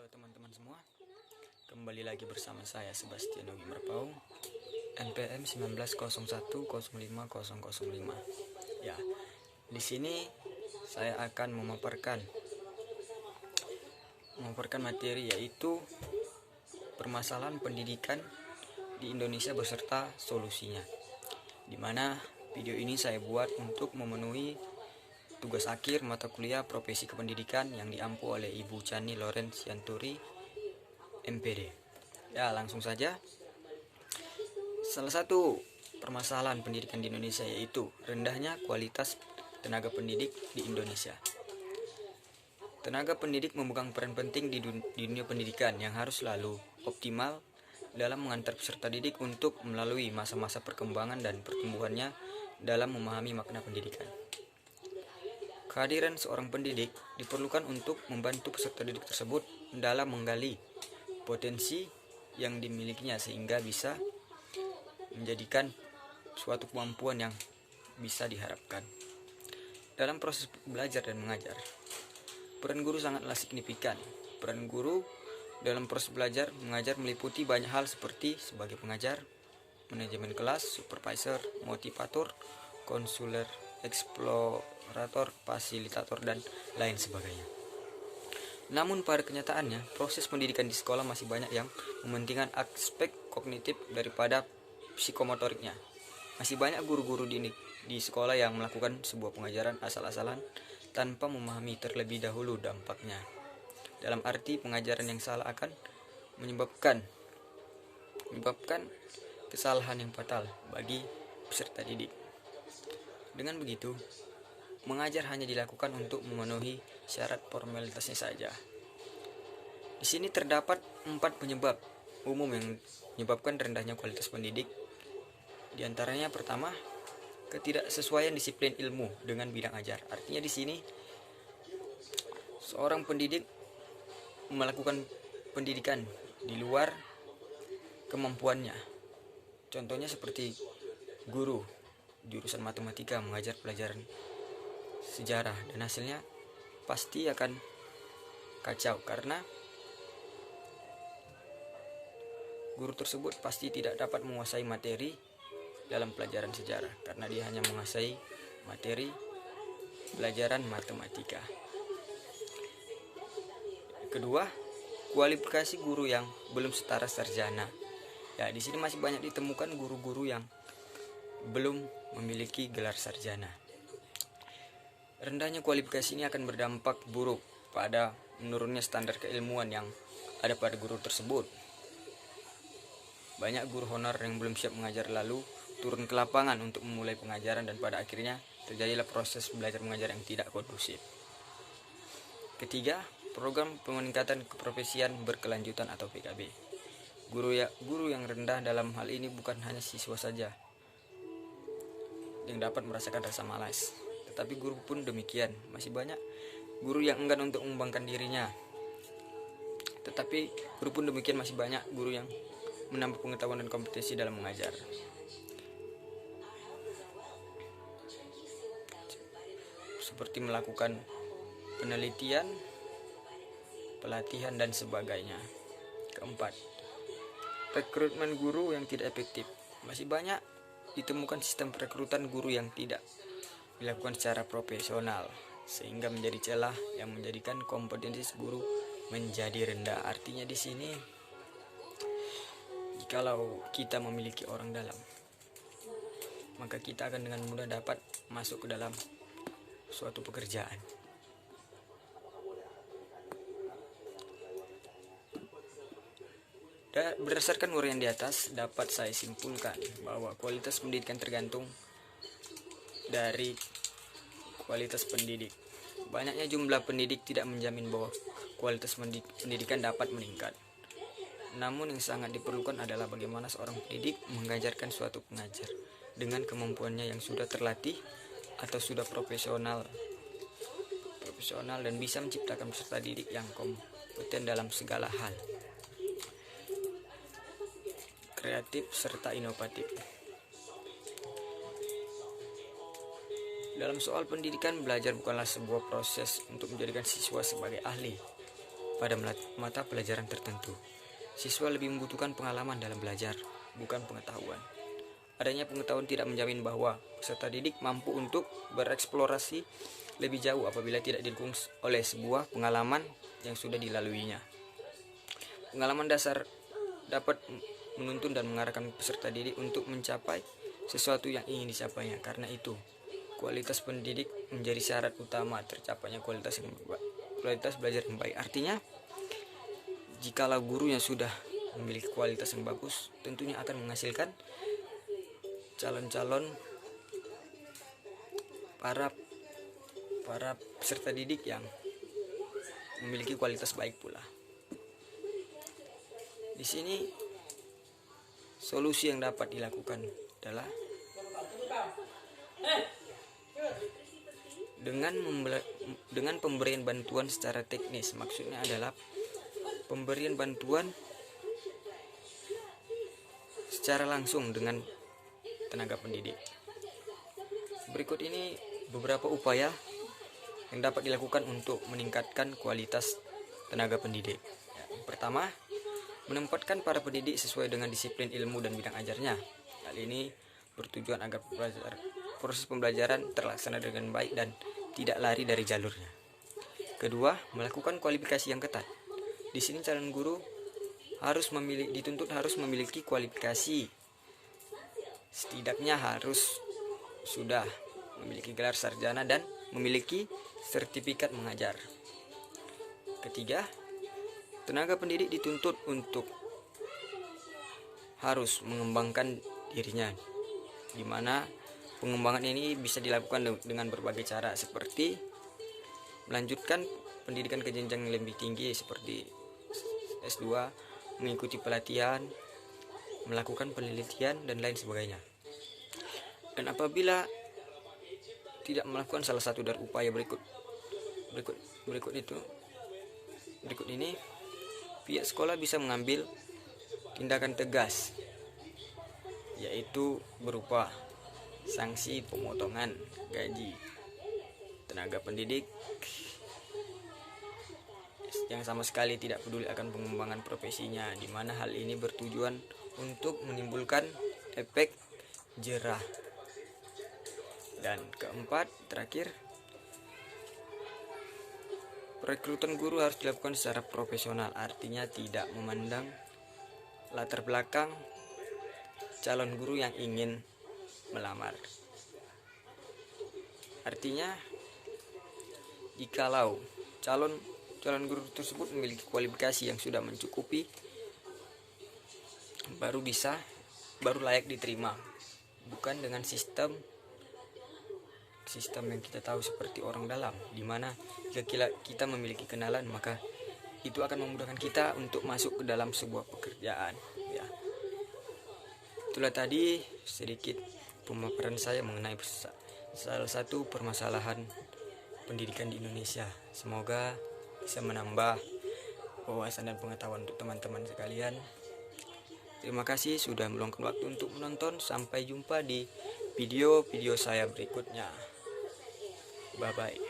Halo teman-teman semua, kembali lagi bersama saya Sebastian Yogi Merpau, NPM 1901050005. Ya, di sini saya akan memaparkan materi yaitu permasalahan pendidikan di Indonesia beserta solusinya. Di mana video ini saya buat untuk memenuhi tugas akhir mata kuliah profesi kependidikan yang diampu oleh Ibu Chani Lawrence Sianturi, MPD. Ya, langsung saja. Salah satu permasalahan pendidikan di Indonesia yaitu rendahnya kualitas tenaga pendidik di Indonesia. Tenaga pendidik memegang peran penting di dunia pendidikan yang harus selalu optimal dalam mengantar peserta didik untuk melalui masa-masa perkembangan dan pertumbuhannya dalam memahami makna pendidikan. Kehadiran seorang pendidik diperlukan untuk membantu peserta didik tersebut dalam menggali potensi yang dimilikinya sehingga bisa menjadikan suatu kemampuan yang bisa diharapkan. Dalam proses belajar dan mengajar, peran guru sangatlah signifikan. Peran guru dalam proses belajar mengajar meliputi banyak hal seperti sebagai pengajar, manajemen kelas, supervisor, motivator, konselor, eksplorator, fasilitator, dan lain sebagainya. Namun pada kenyataannya, proses pendidikan di sekolah masih banyak yang mementingkan aspek kognitif daripada psikomotoriknya. Masih banyak guru-guru di sekolah yang melakukan sebuah pengajaran asal-asalan tanpa memahami terlebih dahulu dampaknya. Dalam arti pengajaran yang salah akan menyebabkan kesalahan yang fatal bagi peserta didik. Dengan begitu, mengajar hanya dilakukan untuk memenuhi syarat formalitasnya saja. Di sini terdapat 4 penyebab umum yang menyebabkan rendahnya kualitas pendidik. Di antaranya pertama, ketidaksesuaian disiplin ilmu dengan bidang ajar. Artinya di sini seorang pendidik melakukan pendidikan di luar kemampuannya. Contohnya seperti guru jurusan matematika mengajar pelajaran sejarah dan hasilnya pasti akan kacau karena guru tersebut pasti tidak dapat menguasai materi dalam pelajaran sejarah karena dia hanya menguasai materi pelajaran matematika. Kedua, kualifikasi guru yang belum setara sarjana. Ya, di sini masih banyak ditemukan guru-guru yang belum memiliki gelar sarjana. Rendahnya kualifikasi ini akan berdampak buruk pada menurunnya standar keilmuan yang ada pada guru tersebut. Banyak guru honor yang belum siap mengajar lalu turun ke lapangan untuk memulai pengajaran dan pada akhirnya terjadilah proses belajar mengajar yang tidak kondusif. Ketiga, program peningkatan keprofesian berkelanjutan atau PKB. Guru yang rendah dalam hal ini bukan hanya siswa saja yang dapat merasakan rasa malas, tetapi guru pun demikian. Masih banyak guru yang enggan untuk mengembangkan dirinya, tetapi guru pun demikian masih banyak guru yang menambah pengetahuan dan kompetensi dalam mengajar. Seperti melakukan penelitian, pelatihan, dan sebagainya. Keempat, rekrutmen guru yang tidak efektif. Masih banyak ditemukan sistem perekrutan guru yang tidak dilakukan secara profesional sehingga menjadi celah yang menjadikan kompetensi guru menjadi rendah. Artinya di sini jikalau kita memiliki orang dalam, maka kita akan dengan mudah dapat masuk ke dalam suatu pekerjaan. Berdasarkan uraian di atas, dapat saya simpulkan bahwa kualitas pendidikan tergantung dari kualitas pendidik. Banyaknya jumlah pendidik tidak menjamin bahwa kualitas pendidikan dapat meningkat. Namun yang sangat diperlukan adalah bagaimana seorang pendidik mengajarkan suatu pengajar dengan kemampuannya yang sudah terlatih atau sudah profesional dan bisa menciptakan peserta didik yang kompeten dalam segala hal, kreatif serta inovatif. Dalam soal pendidikan, belajar bukanlah sebuah proses untuk menjadikan siswa sebagai ahli, pada mata pelajaran tertentu. Siswa lebih membutuhkan pengalaman dalam belajar, bukan pengetahuan. Adanya pengetahuan tidak menjamin bahwa peserta didik mampu untuk bereksplorasi lebih jauh apabila tidak didukung oleh sebuah pengalaman yang sudah dilaluinya. Pengalaman dasar dapat menuntun dan mengarahkan peserta didik untuk mencapai sesuatu yang ingin dicapainya. Karena itu, kualitas pendidik menjadi syarat utama tercapainya kualitas belajar yang baik. Artinya, jikalau guru yang sudah memiliki kualitas yang bagus, tentunya akan menghasilkan calon-calon para peserta didik yang memiliki kualitas baik pula. Di sini solusi yang dapat dilakukan adalah dengan pemberian bantuan secara teknis. Maksudnya adalah pemberian bantuan secara langsung dengan tenaga pendidik. Berikut ini beberapa upaya yang dapat dilakukan untuk meningkatkan kualitas tenaga pendidik. Yang pertama, menempatkan para pendidik sesuai dengan disiplin ilmu dan bidang ajarnya. Hal ini bertujuan agar proses pembelajaran terlaksana dengan baik dan tidak lari dari jalurnya. Kedua, melakukan kualifikasi yang ketat. Di sini calon guru dituntut harus memiliki kualifikasi. Setidaknya harus sudah memiliki gelar sarjana dan memiliki sertifikat mengajar. Ketiga, tenaga pendidik dituntut untuk harus mengembangkan dirinya, di mana pengembangan ini bisa dilakukan dengan berbagai cara, seperti melanjutkan pendidikan ke jenjang yang lebih tinggi seperti S2, mengikuti pelatihan, melakukan penelitian dan lain sebagainya. Dan apabila tidak melakukan salah satu dari upaya berikut ini, pihak sekolah bisa mengambil tindakan tegas, yaitu berupa sanksi pemotongan gaji tenaga pendidik yang sama sekali tidak peduli akan pengembangan profesinya, di mana hal ini bertujuan untuk menimbulkan efek jerah. Dan keempat, terakhir, perekrutan guru harus dilakukan secara profesional, artinya tidak memandang latar belakang calon guru yang ingin melamar. Artinya, jikalau calon guru tersebut memiliki kualifikasi yang sudah mencukupi, baru layak diterima, bukan dengan sistem yang kita tahu seperti orang dalam, di mana jika kita memiliki kenalan, maka itu akan memudahkan kita untuk masuk ke dalam sebuah pekerjaan. Ya, itulah tadi sedikit pemaparan saya mengenai salah satu permasalahan pendidikan di Indonesia. Semoga bisa menambah wawasan dan pengetahuan untuk teman-teman sekalian. Terima kasih sudah meluangkan waktu untuk menonton. Sampai jumpa di video saya berikutnya. Bye-bye.